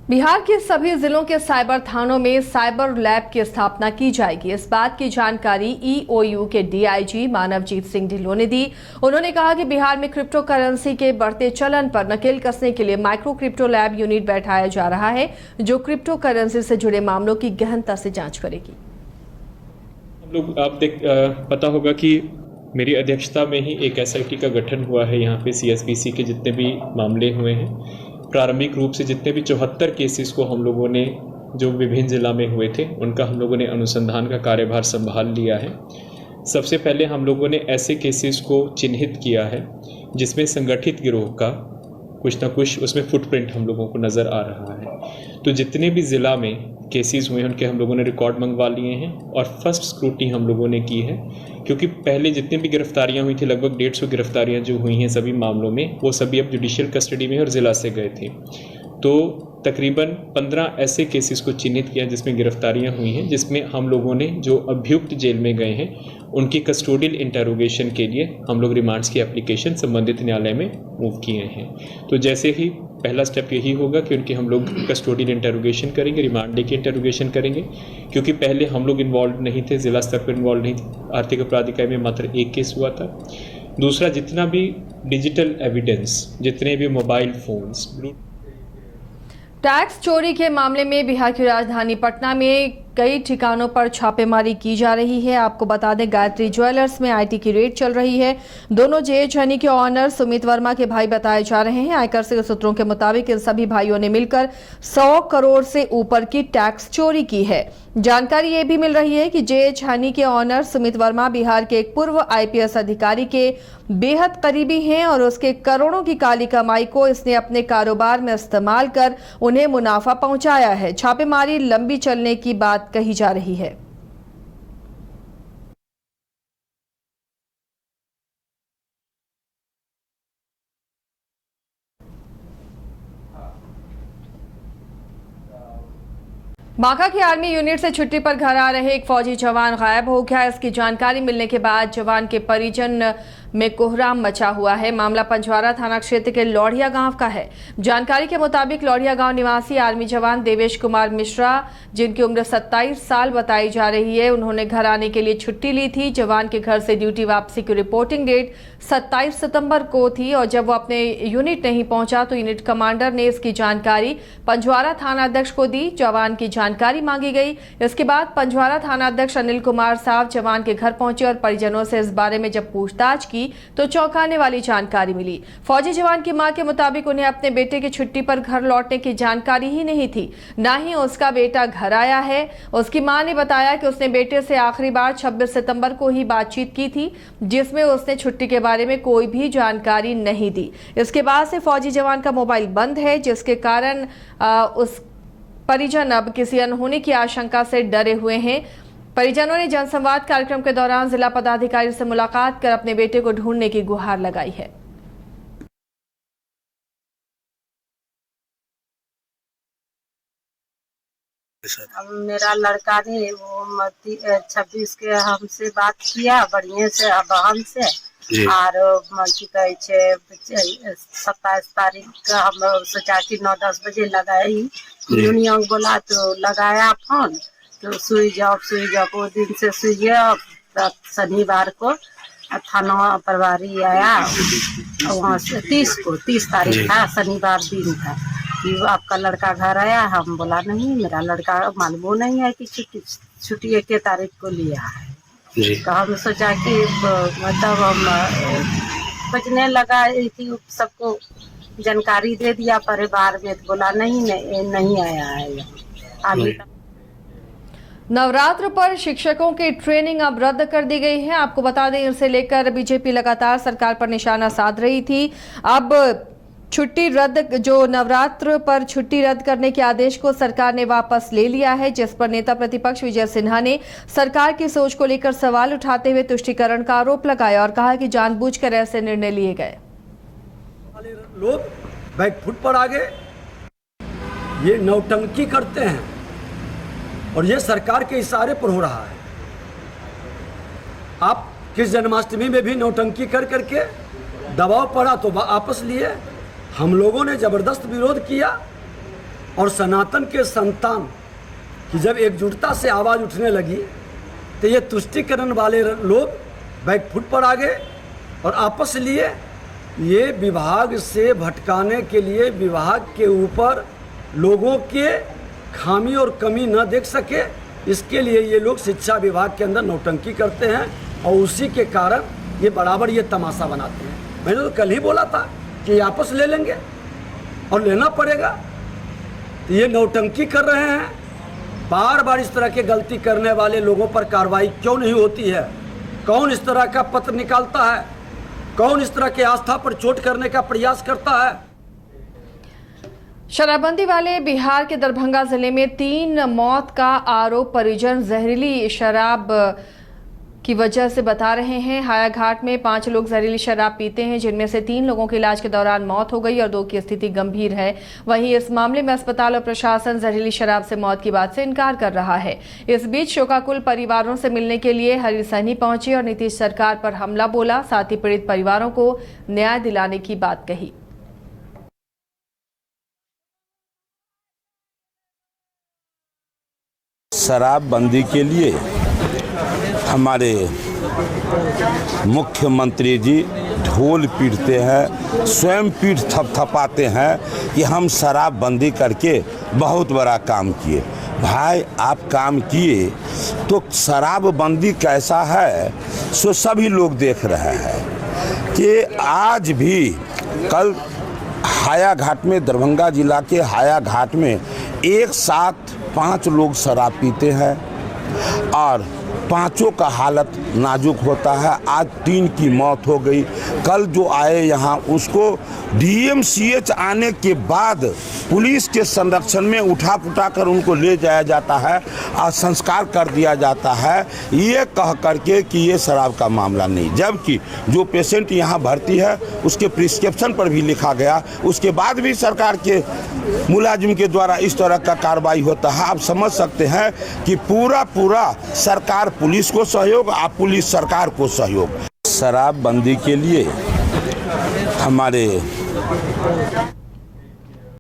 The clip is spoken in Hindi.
बिहार के सभी जिलों के साइबर थानों में साइबर लैब की स्थापना की जाएगी। इस बात की जानकारी ईओयू के डीआईजी मानवजीत सिंह ढिल्लों ने दी। उन्होंने कहा कि बिहार में क्रिप्टो करेंसी के बढ़ते चलन पर नकेल कसने के लिए माइक्रो क्रिप्टो लैब यूनिट बैठाया जा रहा है, जो क्रिप्टो करेंसी से जुड़े मामलों की गहनता से जांच करेगी। हम लोग पता होगा कि मेरी अध्यक्षता में ही एक एसआईटी का गठन हुआ है। यहाँ पे सीएसपीसी के जितने भी मामले हुए हैं, प्रारंभिक रूप से जितने भी 74 केसेस को हम लोगों ने जो विभिन्न जिला में हुए थे, उनका हम लोगों ने अनुसंधान का कार्यभार संभाल लिया है। सबसे पहले हम लोगों ने ऐसे केसेस को चिन्हित किया है जिसमें संगठित गिरोह का कुछ ना कुछ उसमें फुटप्रिंट हम लोगों को नज़र आ रहा है। तो जितने भी ज़िला में केसेस हुए हैं उनके हम लोगों ने रिकॉर्ड मंगवा लिए हैं और फर्स्ट स्क्रूटनी हम लोगों ने की है, क्योंकि पहले जितनी भी गिरफ्तारियां हुई थी, लगभग 150 गिरफ्तारियां जो हुई हैं सभी मामलों में, वो सभी अब जुडिशियल कस्टडी में और ज़िला से गए थे। तो तकरीबन 15 ऐसे केसेस को चिन्हित किया जिसमें गिरफ्तारियां हुई हैं, जिसमें हम लोगों ने जो अभियुक्त जेल में गए हैं उनकी कस्टोडियल इंटरोगेशन के लिए हम लोग रिमांड्स की एप्लीकेशन संबंधित न्यायालय में मूव किए हैं। तो जैसे ही पहला स्टेप यही होगा कि उनकी हम लोग कस्टोडियल इंटरोगेशन करेंगे, रिमांड लेके इंटरोगेशन करेंगे, क्योंकि पहले हम लोग इन्वॉल्व नहीं थे, ज़िला स्तर पर इन्वॉल्व नहीं थे। आर्थिक अपराध इकाई में मात्र एक केस हुआ था। दूसरा, जितना भी डिजिटल एविडेंस, जितने भी मोबाइल फोन्स, टैक्स चोरी के मामले में बिहार की राजधानी पटना में कई ठिकानों पर छापेमारी की जा रही है। आपको बता दें, गायत्री ज्वेलर्स में आईटी की रेड चल रही है। दोनों जेएच हनी के ऑनर सुमित वर्मा के भाई बताए जा रहे हैं। आयकर से सूत्रों के मुताबिक इन सभी भाइयों ने मिलकर 100 करोड़ से ऊपर की टैक्स चोरी की है। जानकारी ये भी मिल रही है कि जेएच हनी के ऑनर सुमित वर्मा बिहार के एक पूर्व आईपीएस अधिकारी के बेहद करीबी हैं और उसके करोड़ों की काली कमाई को इसने अपने कारोबार में इस्तेमाल कर उन्हें मुनाफा पहुंचाया है। छापेमारी लंबी चलने की बात कही जा रही है। बांका की आर्मी यूनिट से छुट्टी पर घर आ रहे एक फौजी जवान गायब हो गया। इसकी जानकारी मिलने के बाद जवान के परिजन में कोहराम मचा हुआ है। मामला पंजवारा थाना क्षेत्र के लौढ़िया गांव का है। जानकारी के मुताबिक लौढ़िया गांव निवासी आर्मी जवान देवेश कुमार मिश्रा, जिनकी उम्र 27 साल बताई जा रही है, उन्होंने घर आने के लिए छुट्टी ली थी। जवान के घर से ड्यूटी वापसी की रिपोर्टिंग डेट 27 सितंबर को थी और जब वो अपने यूनिट नहीं पहुंचा तो यूनिट कमांडर ने इसकी जानकारी पंजवारा थाना अध्यक्ष को दी। जवान की जानकारी मांगी गई। इसके बाद पंजवारा थाना अध्यक्ष अनिल कुमार साहब जवान के घर पहुंचे और परिजनों से इस बारे में जब पूछताछ की तो चौंकाने वाली जानकारी मिली। फौजी जवान की मां के मुताबिक उन्हें अपने बेटे की छुट्टी पर घर लौटने की जानकारी ही नहीं थी, ना ही उसका बेटा घर आया है। उसकी मां ने बताया कि उसने बेटे से आखिरी बार 26 सितंबर को ही बातचीत की थी, जिसमें उसने छुट्टी के बारे में कोई भी जानकारी नहीं दी। इसके बाद से फौजी जवान का मोबाइल बंद है, जिसके कारण उस परिजन अब किसी अनहोनी की आशंका से डरे हुए हैं। परिजनों ने जनसंवाद कार्यक्रम के दौरान जिला पदाधिकारी से मुलाकात कर अपने बेटे को ढूंढने की गुहार लगाई है। अब मेरा लड़का ने वो 26 के हमसे बात किया बढ़िया से, बहन से, और की कहे 27 तारीख का हम सोचा कि 9-10 बजे लगाई। यूनियन बोला तो लगाया फोन, तो स्विच ऑफ वो दिन से स्विच ऑफ। शनिवार को थाना प्रभारी आया वहाँ से 30 तारीख था, शनिवार दिन था, कि आपका लड़का घर आया। हम बोला नहीं, मेरा लड़का मालूम नहीं है कि छुट्टी 1 तारीख को लिया है। तो हम सोचा कि मतलब हम बचने लगा थी, सबको जानकारी दे दिया परिवार में, तो बोला नहीं आया है आगे। नवरात्र पर शिक्षकों की ट्रेनिंग अब रद्द कर दी गई है। आपको बता दें, इसे लेकर बीजेपी लगातार सरकार पर निशाना साध रही थी। अब छुट्टी रद्द, जो नवरात्र पर छुट्टी रद्द करने के आदेश को सरकार ने वापस ले लिया है, जिस पर नेता प्रतिपक्ष विजय सिन्हा ने सरकार की सोच को लेकर सवाल उठाते हुए तुष्टीकरण का आरोप लगाया और कहा कि जानबूझकर ऐसे निर्णय लिए गए। लोग बैकफुट पर आ गए, ये नौटंकी करते हैं और ये सरकार के इशारे पर हो रहा है। आप किस जन्माष्टमी में भी नौटंकी कर करके दबाव पड़ा तो वापस लिए। हम लोगों ने जबरदस्त विरोध किया और सनातन के संतान की जब एकजुटता से आवाज़ उठने लगी तो ये तुष्टिकरण वाले लोग बैकफुट पर आ गए और आपस लिए ये विभाग से भटकाने के लिए, विभाग के ऊपर लोगों के खामी और कमी न देख सके, इसके लिए ये लोग शिक्षा विभाग के अंदर नौटंकी करते हैं और उसी के कारण ये बराबर ये तमाशा बनाते हैं। मैंने तो कल ही बोला था कि आपस ले लेंगे और लेना पड़ेगा, तो ये नौटंकी कर रहे हैं। बार बार इस तरह की गलती करने वाले लोगों पर कार्रवाई क्यों नहीं होती है? कौन इस तरह का पत्र निकालता है? कौन इस तरह की आस्था पर चोट करने का प्रयास करता है? शराबबंदी वाले बिहार के दरभंगा जिले में 3 मौत का आरोप परिजन जहरीली शराब की वजह से बता रहे हैं। हायाघाट में 5 लोग जहरीली शराब पीते हैं, जिनमें से 3 लोगों की इलाज के दौरान मौत हो गई और 2 की स्थिति गंभीर है। वहीं इस मामले में अस्पताल और प्रशासन जहरीली शराब से मौत की बात से इनकार कर रहा है। इस बीच शोकाकुल परिवारों से मिलने के लिए हरी सहनी पहुंचे और नीतीश सरकार पर हमला बोला, साथ ही पीड़ित परिवारों को न्याय दिलाने की बात कही। शराबबंदी के लिए हमारे मुख्यमंत्री जी ढोल पीटते हैं, स्वयं पीठ थपथपाते हैं कि हम शराबबंदी करके बहुत बड़ा काम किए। भाई आप काम किए तो शराबबंदी कैसा है सो सभी लोग देख रहे हैं कि आज भी कल हायाघाट में, दरभंगा जिला के हायाघाट में एक साथ 5 लोग शराब पीते हैं और 5 का हालत नाजुक होता है। आज 3 की मौत हो गई। कल जो आए यहाँ उसको DMCH आने के बाद पुलिस के संरक्षण में उठा पुटा कर उनको ले जाया जाता है और संस्कार कर दिया जाता है, ये कह करके कि ये शराब का मामला नहीं। जबकि जो पेशेंट यहाँ भर्ती है उसके प्रिस्क्रिप्शन पर भी लिखा गया, उसके बाद भी सरकार के मुलाजिम के द्वारा इस तरह का कार्रवाई होता है। आप समझ सकते हैं कि पूरा सरकार पुलिस को सहयोग, आप पुलिस सरकार को सहयोग। शराबबंदी के लिए हमारे